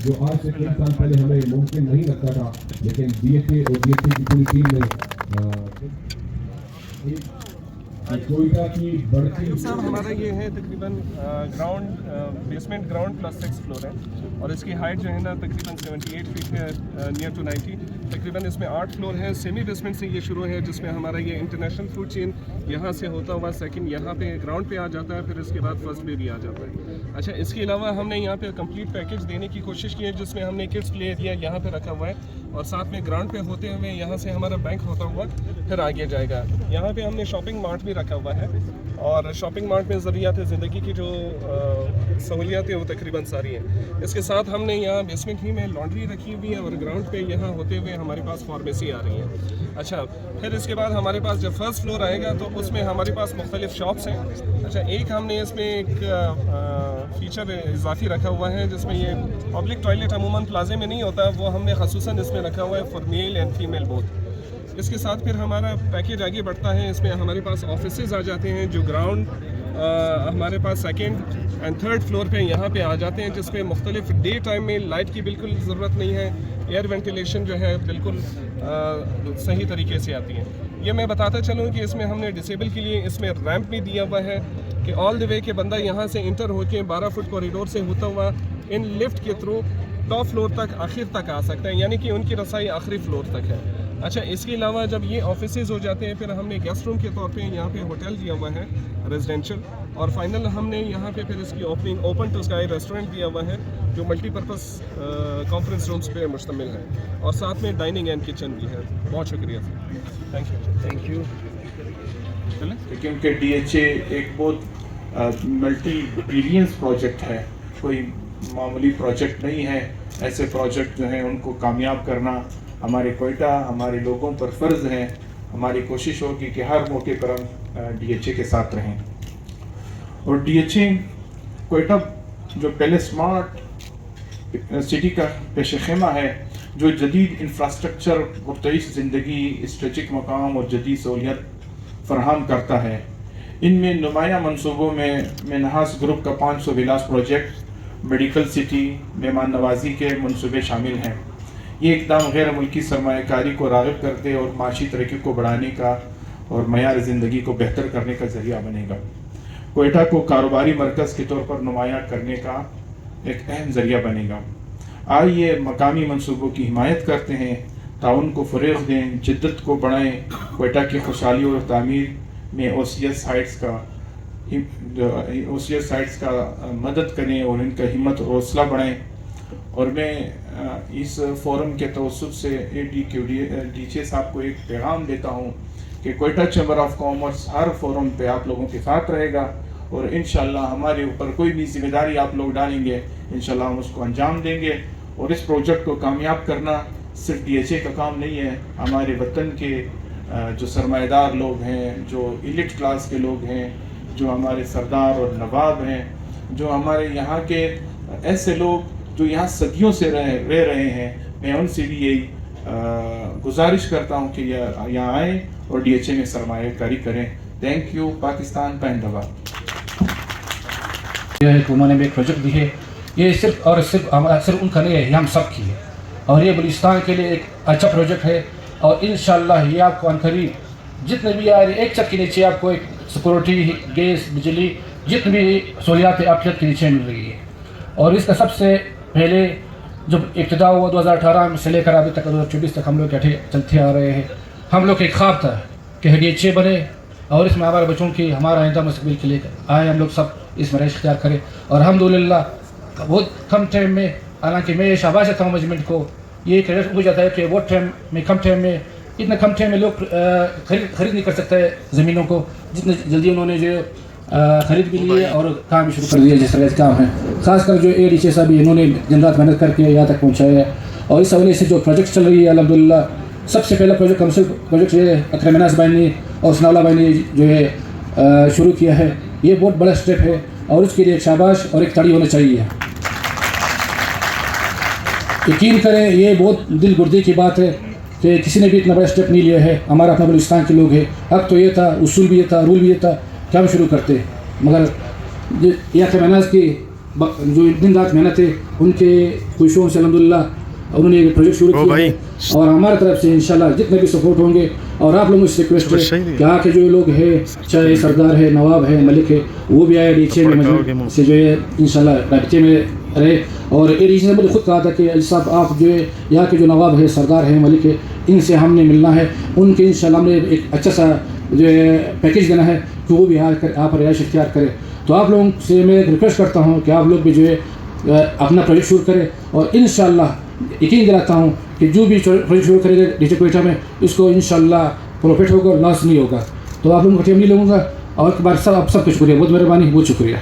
जो आज से 3 साल पहले हमें मुमकिन नहीं लगता था, लेकिन DHA और DHA की पूरी टीम ने कोयटा की बढ़ती साहब हमारा ये है तकरीबन बेसमेंट ग्राउंड प्लस 6 फ्लोर है और इसकी हाइट जो है ना तकरीबन 78 फीट है, नियर टू 90। तकरीबन इसमें 8 फ्लोर है। सेमी बेसमेंट से ये शुरू है, जिसमें हमारा ये इंटरनेशनल फूड चेन यहाँ से होता हुआ सेकंड यहाँ पे ग्राउंड पे आ जाता है, फिर इसके बाद फर्स्ट पे भी आ जाता है। अच्छा, इसके अलावा हमने यहाँ पे कंप्लीट पैकेज देने की कोशिश की है, जिसमें हमने किड्स प्ले एरिया यहाँ पे रखा हुआ है और साथ में ग्राउंड पे होते हुए यहाँ से हमारा बैंक होता हुआ फिर आगे जाएगा। यहाँ पे हमने शॉपिंग मार्ट भी रखा हुआ है और शॉपिंग मार्ट में ज़रूरियात ज़िंदगी की जो सहूलियात हैं वो तकरीबन सारी हैं। इसके साथ हमने यहाँ बेसमेंट ही में लॉन्ड्री रखी हुई है और ग्राउंड पे यहाँ होते हुए हमारे पास फार्मेसी आ रही है। अच्छा, फिर इसके बाद हमारे पास जब फर्स्ट फ्लोर आएगा तो उसमें हमारे पास मुख्तलिफ शॉप्स हैं। अच्छा, एक हमने इसमें एक फीचर इजाफी रखा हुआ है, जिसमें ये पब्लिक टॉयलेट अमूमन प्लाजे में नहीं होता, वो हमने खसूसन इसमें रखा हुआ है for male and female both. इसके साथ फिर हमारा पैकेज आगे बढ़ता है। इसमें हमारे पास ऑफिसेज आ जाते हैं, जो ग्राउंड हमारे पास सेकंड एंड थर्ड फ्लोर पे यहाँ पे आ जाते हैं, जिसपे मुख्तलिफ डे टाइम में लाइट की बिल्कुल ज़रूरत नहीं है, एयर वेंटिलेशन जो है बिल्कुल सही तरीके से आती है। ये मैं बताता चलूँ कि इसमें हमने डिसेबल के लिए इसमें रैंप भी दिया हुआ है कि ऑल द वे के बंदा यहाँ से इंटर होकर 12 फुट कॉरिडोर से होता हुआ इन लिफ्ट के थ्रू टॉप फ्लोर तक आखिर तक आ सकते हैं, यानी कि उनकी रसाई आखिरी फ्लोर तक है। अच्छा, इसके अलावा जब ये ऑफिसेज हो जाते हैं, फिर हमने गेस्ट रूम के तौर पे यहाँ पे होटल दिया हुआ है रेजिडेंशियल, और फाइनल हमने यहाँ पे फिर इसकी opening open to sky restaurant दिया हुआ है, जो मल्टीपर्पज़ कॉन्फ्रेंस रूम्स पे मुश्तमिल है और साथ में डाइनिंग एंड किचन भी है। बहुत शुक्रिया, थैंक यू। क्योंकि DHA एक बहुत मल्टी बिलियंस प्रोजेक्ट है, कोई मामूली प्रोजेक्ट नहीं है। ऐसे प्रोजेक्ट जो हैं उनको कामयाब करना हमारे कोयटा हमारे लोगों पर फ़र्ज़ है। हमारी कोशिश होगी कि हर मौके पर हम DHA के साथ रहें। और DHA कोयटा जो पहले स्मार्ट सिटी का पेश ख़ैमा है, जो जदीद इंफ्रास्ट्रक्चर, मुख्तलिफ ज़िंदगी, स्ट्रेटिजिक मकाम और जदीद सहूलियत फराहम करता है। इनमें नुमाया मनसूबों में नहास ग्रुप का 500 विलास प्रोजेक्ट, मेडिकल सिटी, मेहमान नवाजी के मनसूबे शामिल हैं। ये इक़दाम गैर मुल्की सरमायाकारी को राग़िब करते और माशी तरक्की को बढ़ाने का और मयार ज़िंदगी को बेहतर करने का ज़रिया बनेगा। कोयटा को कारोबारी मरकज़ के तौर पर नुमाया करने का एक अहम ज़रिया बनेगा। आइए मकामी मनसूबों की हिमायत करते हैं, ताउन को फ़रोग़ दें, जिद्दत को बढ़ाएँ, कोयटा की खुशहाली और तामीर में OCS साइट्स का मदद करें और इनका हिम्मत और हौसला बढ़ाएँ। और मैं इस फोरम के तवस्सुत से DHA साहब को एक पैगाम देता हूँ कि Quetta chamber of commerce her forum पे आप लोगों के साथ रहेगा और इंशाल्लाह हमारे ऊपर कोई भी जिम्मेदारी आप लोग डालेंगे, इंशाल्लाह हम उसको अंजाम देंगे। और इस प्रोजेक्ट को कामयाब करना सिर्फ DHA का काम नहीं है, हमारे वतन के जो सरमाएदार लोग हैं, जो एलिट क्लास के लोग हैं, जो हमारे सरदार और नवाब हैं, जो हमारे यहाँ के ऐसे लोग जो यहाँ सदियों से रह रहे हैं, मैं उनसे भी यही गुजारिश करता हूँ कि यहाँ आएँ और DHA में सरमायाकारी करें। Thank you. पाकिस्तान जिंदाबाद। उन्होंने भी एक प्रोजेक्ट दी है, ये सिर्फ उनका नहीं है, ये हम सब की है और ये बलूचिस्तान के लिए एक अच्छा प्रोजेक्ट है। और इंशाल्लाह ये आपको अनकरीब जितने भी आ रहे एक छत के नीचे आपको एक सिक्योरिटी, गैस, बिजली, जितनी भी सहूलियात आप छत के नीचे मिल रही है। और इसका सबसे पहले जब इब्तिदा हुआ 2018 में से लेकर अभी तक 2024 तक हम लोग चलते आ रहे हैं। हम लोग का एक ख्वाब था कि DHA बने और इसमें हमारे बच्चों की हमारा आइंदा मुस्तक़बिल के लिए आए, हम लोग सब इसमें रईस इख्तियार करें। और अल्हम्दुलिल्लाह बहुत कम टाइम में, हालांकि मैं शाबाश देता हूँ मैनेजमेंट को, ये क्रेडिट हो जाता है कि वो टाइम में कम टाइम में इतना कम टाइम में लोग खरीद नहीं कर सकते ज़मीनों को, जितने जल्दी उन्होंने जो खरीद भी लिए और काम भी शुरू कर दिया। जिस तरह से काम है, खासकर जो DHA साहब इन्होंने दिन रात मेहनत करके यहाँ तक पहुँचाया है। और इस हवाले से जो प्रोजेक्ट चल रही है अल्हम्दुलिल्लाह, सबसे पहला प्रोजेक्ट कमर्शियल प्रोजेक्ट ये अकरम अनास भाई ने और सनाउल्लाह भाई ने जो है शुरू किया है, ये बहुत बड़ा स्टेप है और उसके लिए एक शाबाश और एक ताड़ी होनी चाहिए। यकीन करें ये बहुत दिल गुर्दे की बात है कि किसी ने भी इतना बड़ा स्टेप नहीं लिया है। हमारा अपना बलूचिस्तान के लोग हैं, हक तो ये था, उसूल भी ये था, रूल भी ये था कि हम शुरू करते, मगर ये अकरम अनास की जो दिन रात मेहनत है उनके खुशियों से अल्हम्दुलिल्लाह उन्होंने ये प्रोजेक्ट शुरू किया है और हमारी तरफ से इंशाल्लाह जितने भी सपोर्ट होंगे और आप लोगों से रिक्वेस्ट है कि यहाँ के जो लोग हैं चाहे सरदार है नवाब है मलिक है वो भी आए रीचे में मजबूत से जो है इंशाल्लाह राबते में रहे। और ये रीचे ने मुझे खुद कहा था कि अली साहब आप जो है यहाँ के जो नवाब है सरदार है मलिक है इनसे हमने मिलना है, उनके इंशाल्लाह हमने एक अच्छा सा जो है पैकेज देना है कि वो भी यहाँ पर रिहाइश इख्तियार करे। तो आप लोगों से मैं रिक्वेस्ट करता हूँ कि आप लोग भी जो है अपना प्रोजेक्ट शुरू करें और इंशाल्लाह यकीन दिलाता हूँ कि जो भी प्रोजेक्ट शुरू करेगा डीजे कोयटा में इसको इंशाल्लाह प्रॉफिट होगा, लॉस नहीं होगा। तो आप लोगों को टाइम नहीं लूँगा और एक बार सब आप सबको शुक्रिया, बहुत मेहरबानी, बहुत शुक्रिया।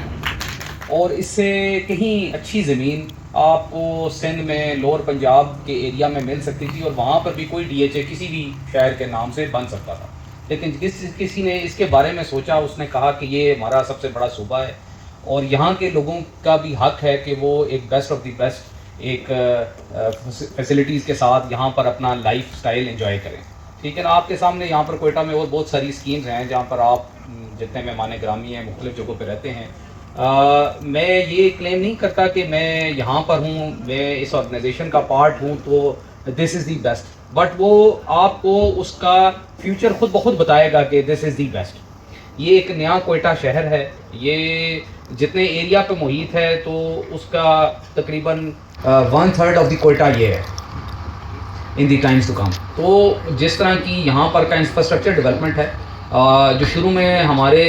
और इससे कहीं अच्छी ज़मीन आपको सिंध में लोअर पंजाब के एरिया में मिल सकती थी और वहाँ पर भी कोई DHA किसी भी शहर के नाम से बन सकता था, लेकिन किसी ने इसके बारे में सोचा, उसने कहा कि ये हमारा सबसे बड़ा सूबा है और यहाँ के लोगों का भी हक है कि वो एक बेस्ट ऑफ द बेस्ट एक फैसिलिटीज़ के साथ यहाँ पर अपना लाइफ स्टाइल एंजॉय करें। ठीक है ना। आपके सामने यहाँ पर कोयटा में और बहुत सारी स्कीम्स हैं जहाँ पर आप जितने मेहमान ग्रामी हैं मुख्तलिफ़ जगहों पर रहते हैं। मैं ये क्लेम नहीं करता कि मैं यहाँ पर हूँ, मैं इस ऑर्गेनाइजेशन का पार्ट हूँ तो this is the best, but वो आपको उसका फ्यूचर खुद ब खुद बताएगा कि दिस इज़ दी बेस्ट। ये एक नया कोयटा शहर है, ये जितने एरिया पे मुहित है तो उसका तकरीबन 1/3 ऑफ द कोयटा ये है इन दी टाइम्स टू कम। तो जिस तरह की यहाँ पर का इंफ्रास्ट्रक्चर डेवलपमेंट है, जो शुरू में हमारे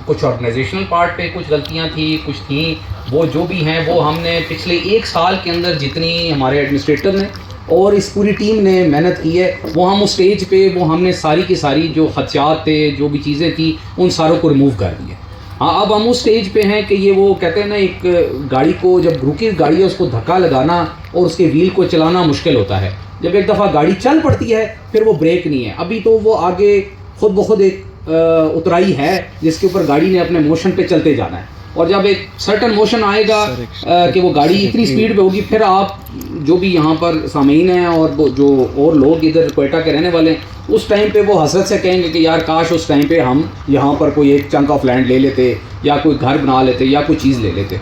कुछ ऑर्गेनाइजेशनल पार्ट पे कुछ गलतियाँ थी, कुछ थी, वो जो भी हैं वो हमने पिछले 1 साल के अंदर जितनी हमारे एडमिनिस्ट्रेटर ने और इस पूरी टीम ने मेहनत की है वो हम उस स्टेज पे वो हमने सारी की सारी जो खदशात थे, जो भी चीज़ें थी, उन सारों को रिमूव कर दिए। हाँ, अब हम उस स्टेज पे हैं कि ये वो कहते हैं ना, एक गाड़ी को जब रुकी गाड़ी है उसको धक्का लगाना और उसके व्हील को चलाना मुश्किल होता है। जब एक दफ़ा गाड़ी चल पड़ती है फिर वो ब्रेक नहीं है। अभी तो वो आगे खुद ब खुद एक उतराई है जिसके ऊपर गाड़ी ने अपने मोशन पे चलते जाना है और जब एक सर्टन मोशन आएगा कि वो गाड़ी इतनी स्पीड पे होगी, फिर आप जो भी यहाँ पर सामीन हैं और जो और लोग इधर कोयटा के रहने वाले हैं उस टाइम पे वो हसरत से कहेंगे कि यार काश उस टाइम पे हम यहाँ पर कोई एक चंक ऑफ लैंड ले लेते या कोई घर बना लेते या कोई चीज़ ले लेते।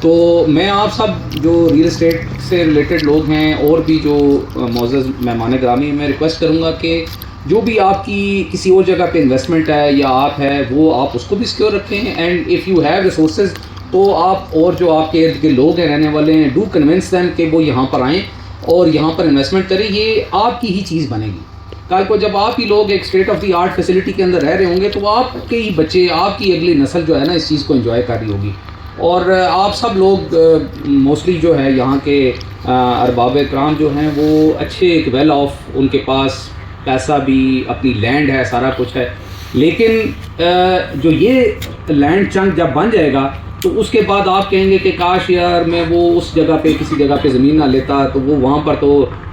तो मैं आप सब जो रियल एस्टेट से रिलेटेड लोग हैं और भी जो मौजूद मेहमान ग्रामी, मैं रिक्वेस्ट करूँगा कि जो भी आपकी किसी और जगह पे इन्वेस्टमेंट है या आप है वो आप उसको भी सिक्योर रखें and if you have resources तो आप और जो आपके इर्द गिर्द लोग हैं रहने वाले हैं, डू कन्विंस देम कि वो यहाँ पर आएँ और यहाँ पर इन्वेस्टमेंट करें। ये आपकी ही चीज़ बनेगी। कल को जब आप ही लोग एक state of the art facility के अंदर रह रहे होंगे तो आपके ही बच्चे, आपकी अगली नस्ल जो है ना इस चीज़ को एंजॉय कर रही होगी। और आप सब लोग मोस्टली जो है यहाँ के अरबाब इकराम जो हैं वो अच्छे, एक वेल ऑफ, उनके पास पैसा भी, अपनी लैंड है, सारा कुछ है, लेकिन जो ये लैंड चंक जब बन जाएगा तो उसके बाद आप कहेंगे कि काश यार मैं वो उस जगह पे किसी जगह पे ज़मीन ना लेता, तो वो वहाँ पर तो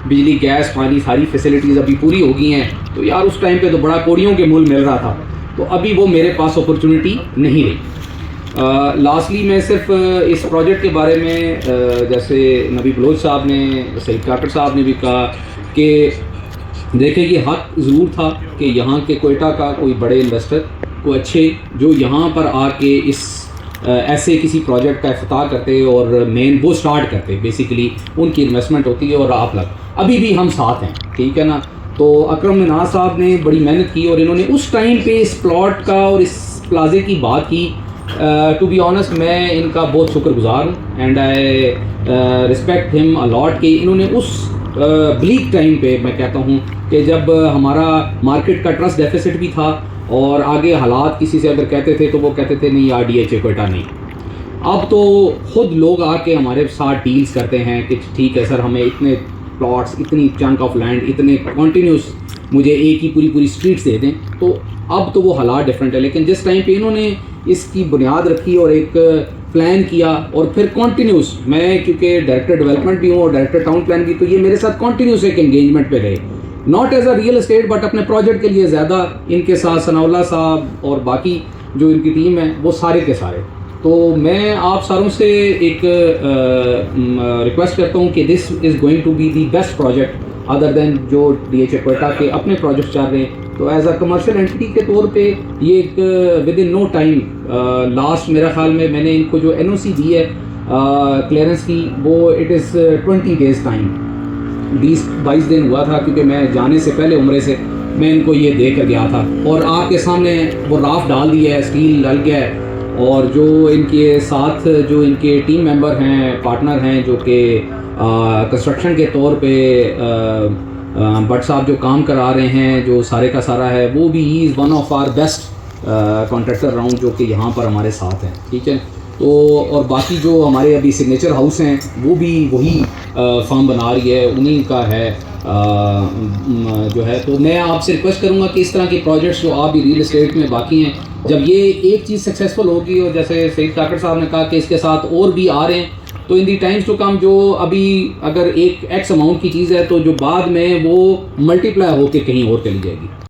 बिजली, गैस, पानी, सारी फैसिलिटीज़ अभी पूरी हो गई हैं, तो यार उस टाइम पे तो बड़ा कोड़ियों के मूल मिल रहा था, तो अभी वो मेरे पास अपॉर्चुनिटी नहीं रही। लास्टली मैं सिर्फ इस प्रोजेक्ट के बारे में जैसे नबी बलोच साहब ने, सईद काकर साहब ने भी कहा कि देखें कि हक ज़रूर था कि यहाँ के कोयटा का कोई बड़े इन्वेस्टर को अच्छे जो यहाँ पर आके इस ऐसे किसी प्रोजेक्ट का इफ्तिताह करते और मेन वो स्टार्ट करते, बेसिकली उनकी इन्वेस्टमेंट होती है और आप लग अभी भी हम साथ हैं, ठीक है ना। तो अकरम मिनाज साहब ने बड़ी मेहनत की और इन्होंने उस टाइम पे इस प्लॉट का और इस प्लाजे की बात की। टू बी ऑनेस्ट मैं इनका बहुत शुक्रगुजार हूँ and I respect him a lot कि इन्होंने उस ब्लीक टाइम पे, मैं कहता हूँ कि जब हमारा मार्केट का ट्रस्ट डेफिसिट भी था और आगे हालात किसी से अगर कहते थे तो वो कहते थे नहीं यार DHA कोयटा नहीं। अब तो खुद लोग आके हमारे साथ डील्स करते हैं कि ठीक है सर, हमें इतने प्लॉट्स, इतनी चंक ऑफ लैंड, इतने कॉन्टीन्यूस मुझे एक ही पूरी स्ट्रीट्स दे दें। तो अब तो वो हालात डिफरेंट है, लेकिन जिस टाइम पे इन्होंने इसकी बुनियाद रखी और एक प्लान किया और फिर कॉन्टीन्यूस, मैं क्योंकि डायरेक्टर डेवलपमेंट भी हूँ और डायरेक्टर टाउन प्लान भी, तो ये मेरे साथ कॉन्टीन्यूस एक एंगेजमेंट पे रहे, not as a real estate but अपने प्रोजेक्ट के लिए ज़्यादा। इनके साथ सनाउल्लाह साहब और बाकी जो इनकी टीम है वो सारे के सारे। तो मैं आप सारों से एक रिक्वेस्ट करता हूँ कि this is going to be the best project other than जो DHA कोयटा के अपने प्रोजेक्ट चल रहे हैं। तो एज अ कमर्शियल एंटिटी के तौर पे ये एक within no time, last मेरा ख्याल में मैंने इनको जो NOC दी है کلیئرنس کی، وہ اٹ از 20 days ٹائم، 20-22 دن ہوا تھا، کیونکہ میں جانے سے پہلے عمرے سے میں ان کو یہ دے کر گیا تھا. اور آپ کے سامنے وہ راف ڈال دیا ہے، اسٹیل ڈل گیا ہے. اور جو ان کے ساتھ جو ان کے ٹیم ممبر ہیں، پارٹنر ہیں، جو کہ کنسٹرکشن کے طور پہ بٹ صاحب جو کام کرا رہے ہیں، جو سارے کا سارا ہے، وہ بھی ہی is one of our best contractor round جو کہ یہاں پر ہمارے ساتھ ہیں. ٹھیک ہے. تو اور باقی جو ہمارے ابھی سگنیچر ہاؤس ہیں وہ بھی وہی فارم بنا رہی ہے، انہیں کا ہے جو ہے. تو میں آپ سے ریکویسٹ کروں گا کہ اس طرح کے پروجیکٹس جو آپ بھی ریل اسٹیٹ میں باقی ہیں، جب یہ ایک چیز سکسیزفل ہوگی، اور جیسے سعید کاکڑ صاحب نے کہا کہ اس کے ساتھ اور بھی آ رہے ہیں، تو ان دی ٹائمز ٹو کم جو ابھی اگر ایک ایکس اماؤنٹ کی چیز ہے تو جو بعد میں وہ ملٹی پلائی ہو کے کہیں اور چلی جائے گی.